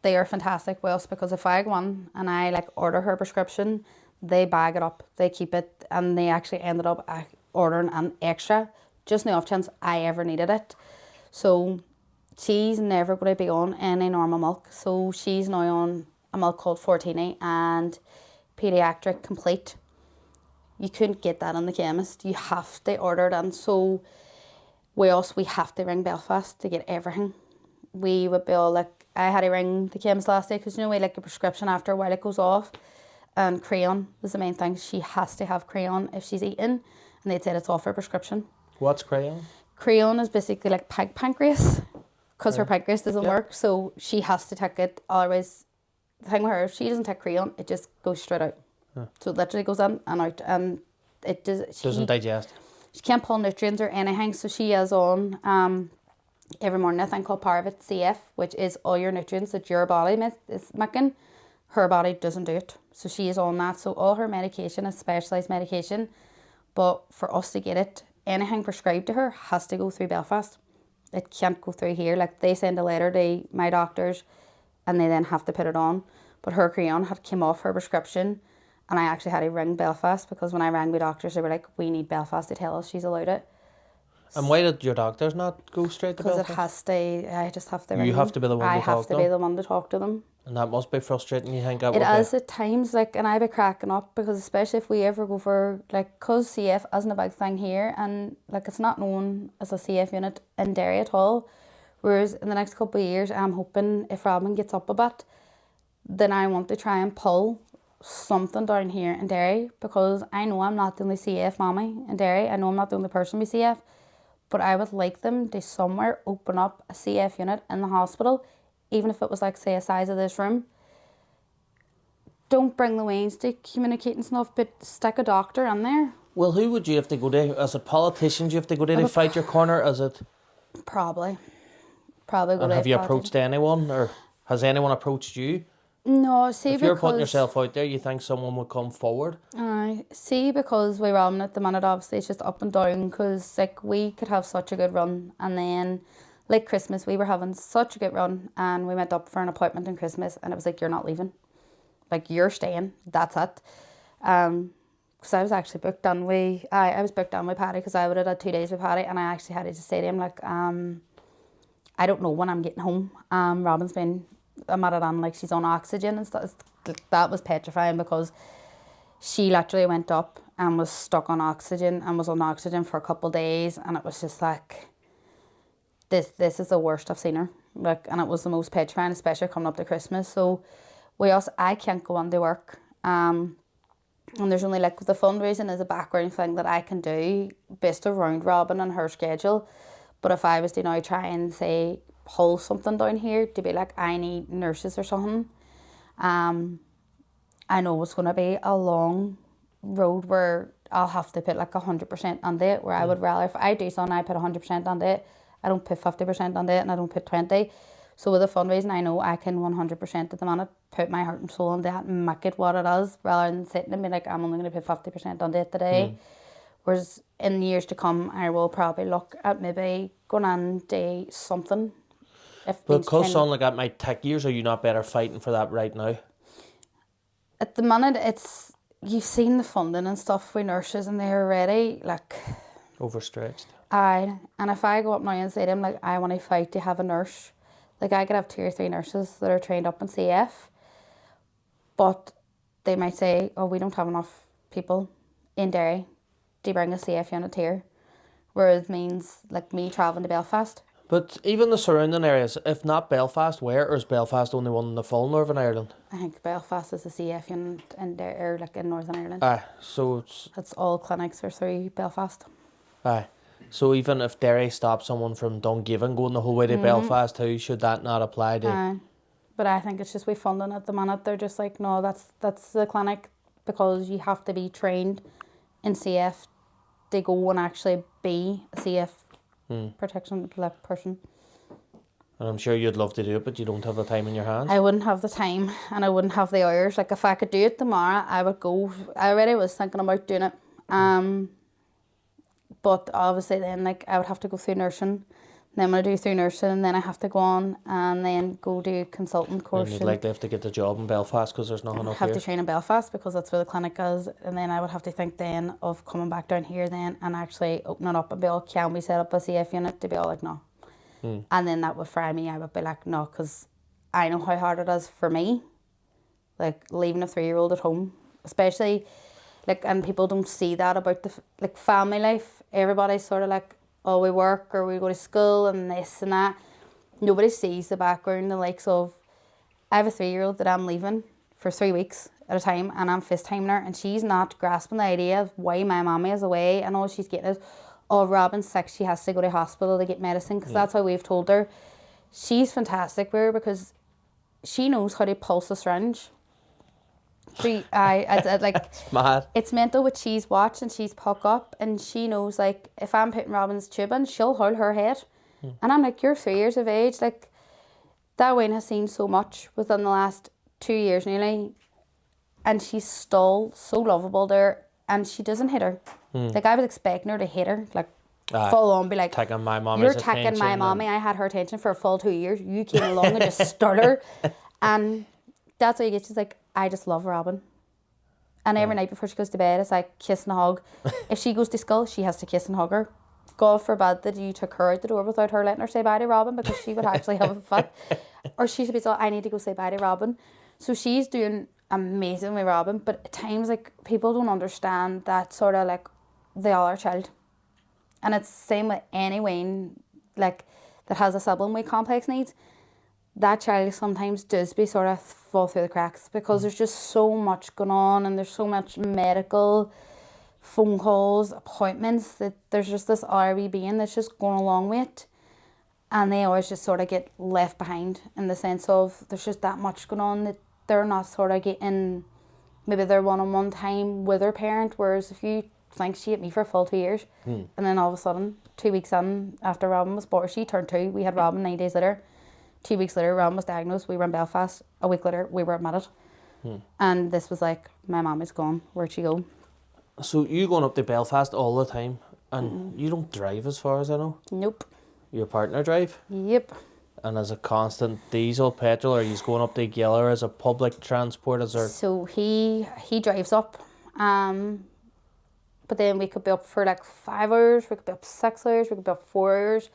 they are fantastic with us, because if I go on and I like order her prescription, they bag it up, they keep it, and they actually ended up ordering an extra, just in the off chance I ever needed it. So she's never going to be on any normal milk. So she's now on a milk called Fortini and Pediatric Complete. You couldn't get that in the chemist. You have to order it in. So we have to ring Belfast to get everything. We would be all like, I had to ring the chemist last day, because you know, we like a prescription after a while it goes off. And crayon is the main thing. She has to have crayon if she's eating, and they said it's off her prescription. What's crayon? Crayon is basically like pig pancreas, because her pancreas doesn't work, so she has to take it. Otherwise, the thing with her, if she doesn't take crayon, it just goes straight out. So it literally goes in and out, and it doesn't digest. She can't pull nutrients or anything, so she is on every morning a thing called Parvit CF, which is all your nutrients that your body is making. Her body doesn't do it, so she is on that. So all her medication is specialised medication, but for us to get it, anything prescribed to her has to go through Belfast. It can't go through here. Like, they send a letter to my doctors, and they then have to put it on. But her crayon had come off her prescription, and I actually had to ring Belfast, because when I rang my doctors, they were like, we need Belfast to tell us she's allowed it. And why did your doctors not go straight to Belfast? Because it has to, I just have to ring You have to be the one to talk to them? I have to be the one to talk to them. And that must be frustrating, you think? It is at times, like, and I be cracking up, because especially if we ever go for, like, because CF isn't a big thing here, and, like, it's not known as a CF unit in Derry at all. Whereas in the next couple of years, I'm hoping if Robyn gets up a bit, then I want to try and pull something down here in Derry, because I know I'm not the only CF mommy in Derry. I know I'm not the only person with CF, but I would like them to somewhere open up a CF unit in the hospital, even if it was like, say, a size of this room. Don't bring the wains to communicate and stuff, but stick a doctor in there. Well, who would you have to go to? As a politician, you have to go to fight your corner? Is it? Probably go and to have you approached anyone, or has anyone approached you? No, see, If you're putting because yourself out there, you think someone would come forward? see, because we Robyn at the minute, obviously it's just up and down, because like we could have such a good run, and then like Christmas we were having such a good run, and we went up for an appointment in Christmas, and it was like, you're not leaving, like you're staying, that's it. Because I was actually booked on I was booked on with Paddy, because I would have had 2 days with Paddy, and I actually had to just say to him like, I don't know when I'm getting home. Robyn's been, I'm at it on, like she's on oxygen and stuff. That was petrifying, because she literally went up and was stuck on oxygen, and was on oxygen for a couple of days, and it was just like, this is the worst I've seen her. Like, and it was the most petrifying, especially coming up to Christmas. So I can't go on to work. And there's only like, the fundraising is a background thing that I can do based around Robyn and her schedule. But if I was to now try and say pull something down here to be like, I need nurses or something, I know it's going to be a long road where I'll have to put like 100% on it, where I would rather, if I do something, I put 100% on it. I don't put 50% on it, and I don't put 20. So with the fundraising, I know I can 100% at the minute put my heart and soul on that and make it what it is, rather than sitting and be like, I'm only going to put 50% on it today. Whereas in years to come, I will probably look at maybe going on to something. Because something like that might take years, are you not better fighting for that right now? At the minute, you've seen the funding and stuff with nurses, and they're already like overstretched. And if I go up now and say to them like, I want to fight to have a nurse, like I could have 2 or 3 nurses that are trained up in CF, but they might say, oh, we don't have enough people in Derry to bring a CF unit here, whereas it means like me travelling to Belfast. But even the surrounding areas, if not Belfast, where, or is Belfast only one in the full Northern Ireland? I think Belfast is a CF unit in Derry, or like in Northern Ireland. Aye, so it's all clinics are through Belfast. Aye. So even if Derry stops someone from Dungiven going the whole way to Belfast too, should that not apply to? But I think it's just with funding at the minute. They're just like, no, that's the clinic, because you have to be trained in CF to go and actually be a CF protection person. And I'm sure you'd love to do it, but you don't have the time in your hands. I wouldn't have the time, and I wouldn't have the hours. Like if I could do it tomorrow, I would go. I already was thinking about doing it. But obviously then like I would have to go through nursing. Then when I do through nursing, and then I have to go on and then go do consultant course. And you'd likely have to get the job in Belfast because there's nothing up here. I have to train in Belfast because that's where the clinic is, and then I would have to think then of coming back down here then and actually opening up and be all, can we set up a CF unit, to be all like, no. And then that would fry me. I would be like, no, because I know how hard it is for me, like leaving a 3-year-old at home, especially like, and people don't see that about the like family life. Everybody's sort of like, oh, we work or we go to school and this and that. Nobody sees the background, the likes of, I have a 3-year-old that I'm leaving for 3 weeks at a time, and I'm FaceTiming her, and she's not grasping the idea of why my mommy is away, and all she's getting is, oh, Robyn's sick, she has to go to hospital to get medicine, because that's how we've told her. She's fantastic with her because she knows how to pulse a syringe. It's mad. It's mental what she's watched, and she's puck up, and she knows like if I'm putting Robyn's tube in, she'll hold her head, and I'm like, you're 3 years of age, like that Wayne has seen so much within the last 2 years nearly, and she's still so lovable there, and she doesn't hit her. Like I was expecting her to hit her, like full on, be like, taking my mommy's you're taking my mommy. I had her attention for a full 2 years. You came along and just stirred her, and that's what you get. She's like, I just love Robyn. And every night before she goes to bed, it's like kiss and hug. If she goes to school, she has to kiss and hug her. God forbid that you took her out the door without her letting her say bye to Robyn, because she would actually have a fit. Or she should be so, I need to go say bye to Robyn. So she's doing amazing with Robyn, but at times like people don't understand that sort of like the other child. And it's the same with any Wayne like that has a sibling with complex needs. That child sometimes does be sort of fall through the cracks, because there's just so much going on, and there's so much medical phone calls, appointments, that there's just this RB being that's just going along with it, and they always just sort of get left behind, in the sense of there's just that much going on that they're not sort of getting maybe their one-on-one time with their parent. Whereas if you think she hit me for a full 2 years, and then all of a sudden 2 weeks in after Robyn was born, she turned 2, we had Robyn 9 days later, 2 weeks later, Robyn was diagnosed. We were in Belfast. A week later, we were admitted. And this was like, my mum is gone. Where'd she go? So you going up to Belfast all the time, and you don't drive as far as I know? Nope. Your partner drive? Yep. And as a constant diesel, petrol, or he's going up to Giller as a public transport? As there... So he drives up. But then we could be up for like 5 hours, we could be up 6 hours, we could be up 4 hours.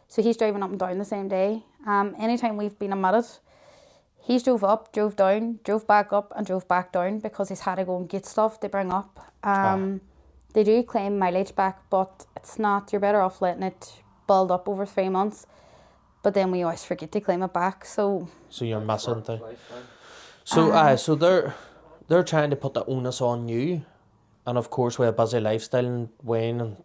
So he's driving up and down the same day. Anytime we've been admitted, he's drove up, drove down, drove back up and drove back down because he's had to go and get stuff to bring up. They do claim mileage back, but it's not. You're better off letting it build up over 3 months. But then we always forget to claim it back. So you're missing things. So they're trying to put the onus on you. And of course, with a busy lifestyle and Wayne and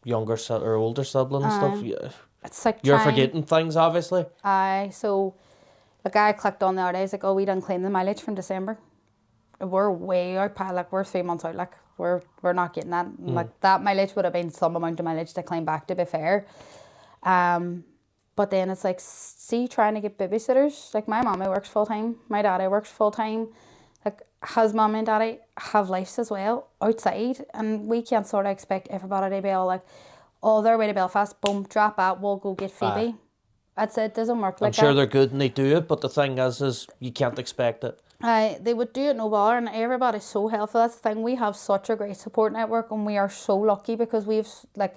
younger or older siblings and stuff, it's like you're forgetting things, obviously. So the guy clicked on the other day, he's like, oh, we didn't claim the mileage from December. We're way out, pal. Like, we're 3 months out. Like, we're not getting that. Like, that mileage would have been some amount of mileage to claim back, to be fair. But then it's like, see, trying to get babysitters. Like, my mummy works full-time. My daddy works full-time. Like, his mum and daddy have lives as well outside. And we can't sort of expect everybody to be all like, oh, they're away to Belfast, boom, drop out, we'll go get Phoebe. That's it, doesn't work like that. I'm sure they're good and they do it, but the thing is you can't expect it. They would do it no bother, and everybody's so helpful. That's the thing. We have such a great support network, and we are so lucky because we've, like,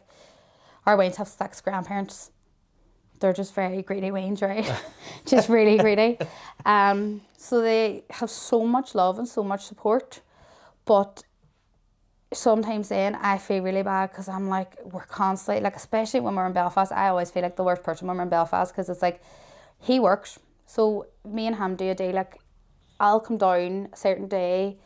our Waynes have 6 grandparents. They're just very greedy Waynes, right? Just really greedy. So they have so much love and so much support, but sometimes then I feel really bad because I'm like, we're constantly, like, especially when we're in Belfast, I always feel like the worst person when we're in Belfast because it's like, he works, so me and him do a deal, like, I'll come down a certain day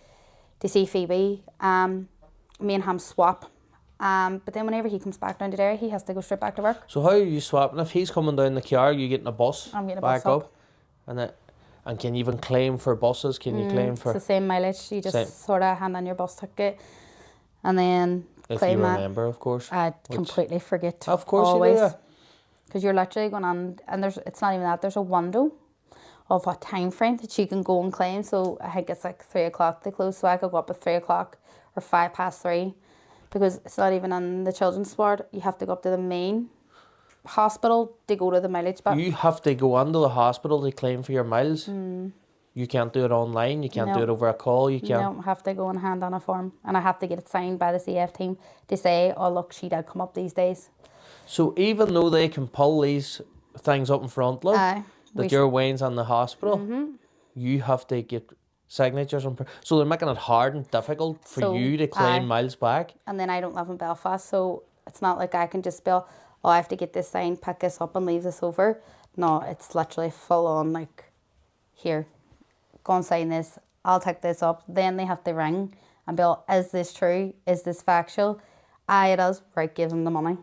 to see Phoebe, me and him swap, but then whenever he comes back down to Derry, he has to go straight back to work. So how are you swapping? If he's coming down the car, you getting a bus? I'm getting a back bus up. And can you even claim for buses? Can you claim for... It's the same mileage, you just sort of hand in your bus ticket and then if claim you it. remember, of course. I completely forget. Of course always. You do, because you're literally going on, and it's not even that, there's a window of a time frame that you can go and claim. So I think it's like 3 o'clock they close, so I could go up at 3 o'clock or 3:05 because it's not even on the children's ward. You have to go up to the main hospital to go to the mileage back. You have to go into the hospital to claim for your miles. You can't do it online. You can't do it over a call. You can't. No, have to go and hand on a form, and I have to get it signed by the CF team to say, oh look, she did come up these days. So even though they can pull these things up in front, look, that your Wayne's in the hospital, you have to get signatures on. So they're making it hard and difficult for you to claim miles back. And then I don't live in Belfast, so it's not like I can just be, oh, I have to get this signed, pick this up and leave this over. No, it's literally full on, like, here, go and sign this, I'll take this up. Then they have to ring and be like, is this true? Is this factual? Aye, it is. Right, give them the money.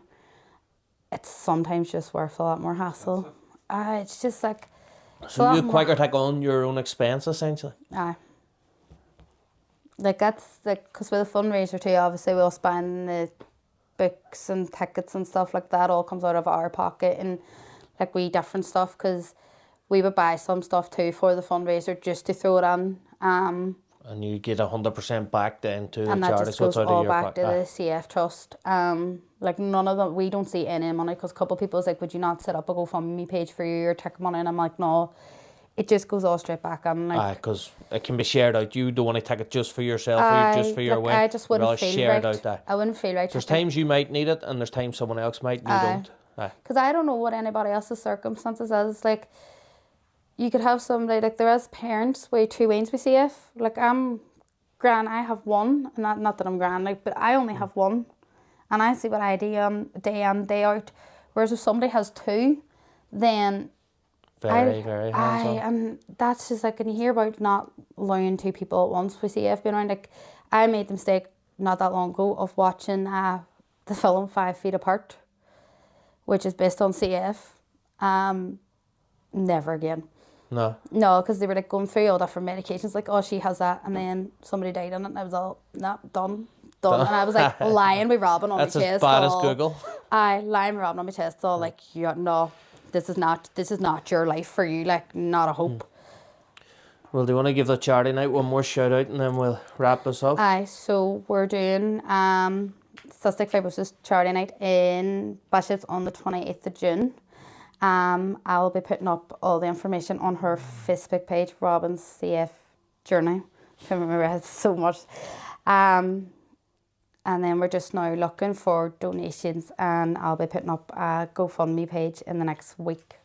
It's sometimes just worth a lot more hassle. It's just like... So you quicker take on your own expense, essentially? Aye. Like, that's... like, because with a fundraiser too, obviously we'll spend the books and tickets and stuff like that. All comes out of our pocket and, like, different stuff, because we would buy some stuff too for the fundraiser just to throw it on. And you get 100% back then to the charity. And that just goes out all of your back to the CF Trust. Like, none of them, we don't see any money, because a couple of people was like, would you not set up a GoFundMe page for your ticket money? And I'm like, no, it just goes all straight back. And like, because it can be shared out. You don't want to take it just for yourself or just for your win. I just wouldn't feel right. Out that. I wouldn't feel right. There's times you might need it and there's times someone else might. You don't. Because I don't know what anybody else's circumstances is. Like, you could have somebody, like, there is parents with 2 Waynes with CF. Like, I'm grand, I have one, and not that I'm grand, like, but I only have one, and I see what I do day in, day out. Whereas if somebody has 2, then very hands-on. And that's just like, and you hear about not allowing 2 people at once with CF being around. Like, I made the mistake not that long ago of watching the film 5 Feet Apart, which is based on CF. Never again. No, because they were like going through all different medications, like, oh, she has that, and then somebody died on it, and I was all, nah, done. And I was like lying with Robyn on my chest. That's as bad as Google. Lying with Robyn on my chest, all like, yeah, no, this is not your life for you, like, not a hope. Well, do you want to give the charity night one more shout out and then we'll wrap us up? Aye, so we're doing Cystic Fibrosis charity night in Bishops on the 28th of June. I'll be putting up all the information on her Facebook page, Robyn's CF Journey. I can't remember, it so much. And then we're just now looking for donations, and I'll be putting up a GoFundMe page in the next week.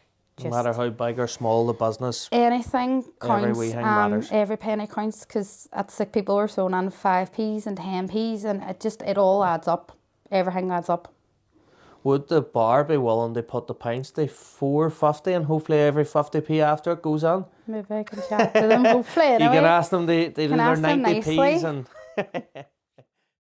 No matter how big or small the business, anything counts. Every wee thing matters. Every penny counts, because at sick people were throwing in 5p's and 10p's, and it all adds up. Everything adds up. Would the bar be willing to put the pints to $4.50 and hopefully every 50p after it goes on? Maybe I can chat to them, hopefully. Anyway. You can ask them to do their 90p's and